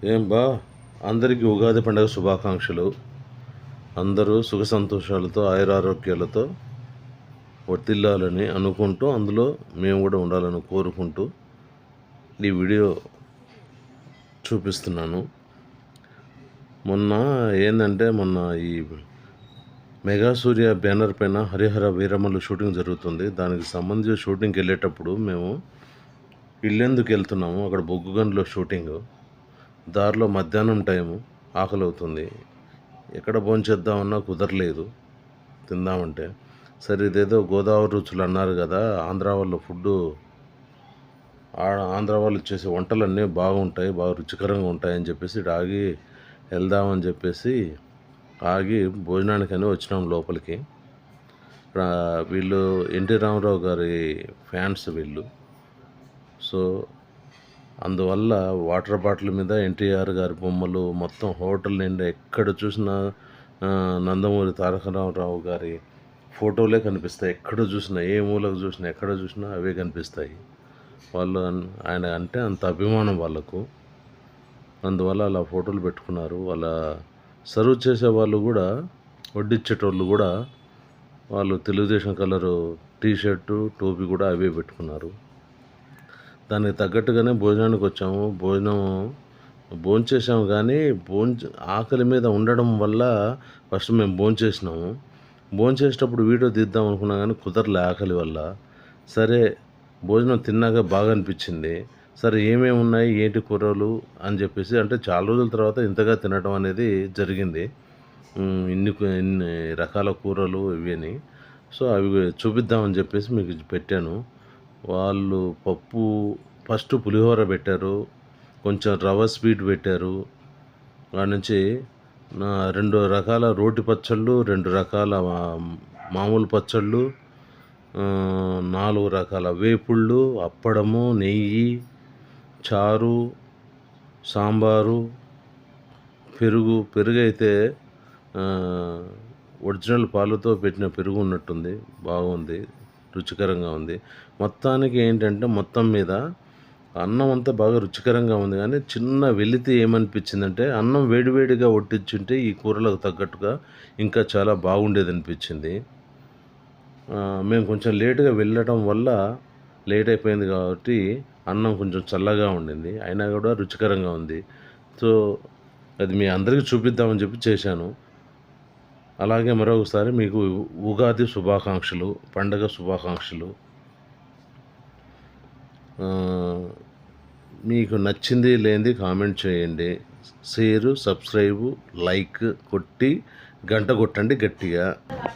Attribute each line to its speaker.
Speaker 1: ఏం బా, అందరికీ ఉగాది పండుగ శుభాకాంక్షలు. అందరూ సుఖ సంతోషాలతో ఆయురారోగ్యాలతో వర్తిల్లాలని అనుకుంటూ, అందులో మేము కూడా ఉండాలని కోరుకుంటూ ఈ వీడియో చూపిస్తున్నాను. మొన్న ఈ మెగా సూర్య బ్యానర్ పైన హరిహర వీరమల్లు షూటింగ్ జరుగుతుంది. దానికి సంబంధించి షూటింగ్కి వెళ్ళేటప్పుడు మేము ఇల్లెందుకు వెళ్తున్నాము, అక్కడ బొగ్గుగన్లో షూటింగ్. దారిలో మధ్యాహ్నం టైము ఆకలి అవుతుంది. ఎక్కడ భోంచేద్దామన్నా కుదరలేదు తిందామంటే. సరే, ఇదేదో గోదావరి రుచులు అన్నారు కదా, ఆంధ్ర వాళ్ళు చేసే వంటలన్నీ బాగుంటాయి, బాగా రుచికరంగా ఉంటాయని చెప్పేసి ఇటు ఆగి వెళ్దామని చెప్పేసి ఆగి భోజనానికని వచ్చినాం లోపలికి. వీళ్ళు ఎన్టీ రామారావు గారి ఫ్యాన్స్ వీళ్ళు. సో అందువల్ల వాటర్ బాటిల్ మీద ఎన్టీఆర్ గారి బొమ్మలు, మొత్తం హోటల్ నిండా ఎక్కడ చూసినా నందమూరి తారక రామారావు గారి ఫోటోలే కనిపిస్తాయి. ఎక్కడ చూసినా, ఏ మూలకు చూసినా, ఎక్కడ చూసినా అవే కనిపిస్తాయి. ఆయన అంటే అంత అభిమానం వాళ్ళకు. అందువల్ల అలా ఫోటోలు పెట్టుకున్నారు. వాళ్ళ సర్వ్ చేసే వాళ్ళు కూడా, వడ్డిచ్చేటోళ్ళు కూడా వాళ్ళు తెలుగుదేశం కలరు టీషర్టు, టోపీ కూడా అవే పెట్టుకున్నారు. దానికి తగ్గట్టుగానే భోజనానికి వచ్చాము. భోంచేసాము, కానీ ఆకలి మీద ఉండడం వల్ల ఫస్ట్ మేము భోంచేసేటప్పుడు వీడియో తీద్దాం అనుకున్నా కానీ కుదరలే ఆకలి వల్ల. సరే, భోజనం తిన్నాక బాగా అనిపించింది. సరే, ఏమేమి ఉన్నాయి, ఏంటి కూరలు అని చెప్పేసి, అంటే చాలా రోజుల తర్వాత ఇంతగా తినడం అనేది జరిగింది. ఇన్ని రకాల కూరలు ఇవి అని. సో అవి చూపిద్దామని చెప్పేసి మీకు పెట్టాను. వాళ్ళు ఫస్ట్ పులిహోర పెట్టారు, కొంచెం రవ్వ స్వీట్ పెట్టారు. దాని నుంచి 2 రకాల రోటి పచ్చళ్ళు, 2 రకాల మామూలు పచ్చళ్ళు, 4 రకాల వేపుళ్ళు, అప్పడము, నెయ్యి, చారు, సాంబారు, పెరుగు అయితే ఒరిజినల్ పాలతో పెట్టిన పెరుగు ఉన్నట్టుంది, బాగుంది, రుచికరంగా ఉంది. మొత్తానికి ఏంటంటే, మొత్తం మీద అన్నం అంతా బాగా రుచికరంగా ఉంది. కానీ చిన్న వెలితి ఏమనిపించిందంటే, అన్నం వేడివేడిగా వడ్డించుంటే ఈ కూరలకు తగ్గట్టుగా ఇంకా చాలా బాగుండేది అనిపించింది. మేము కొంచెం లేటుగా వెళ్ళటం వల్ల లేట్ అయిపోయింది కాబట్టి అన్నం కొంచెం చల్లగా ఉండింది, అయినా కూడా రుచికరంగా ఉంది. సో అది మీ అందరికీ చూపిద్దామని చెప్పి చేశాను. అలాగే మరొకసారి మీకు ఉగాది శుభాకాంక్షలు, పండగ శుభాకాంక్షలు. మీకు నచ్చింది లేనిది కామెంట్ చేయండి. షేరు, సబ్స్క్రైబు, లైక్ కొట్టి గంట కొట్టండి గట్టిగా.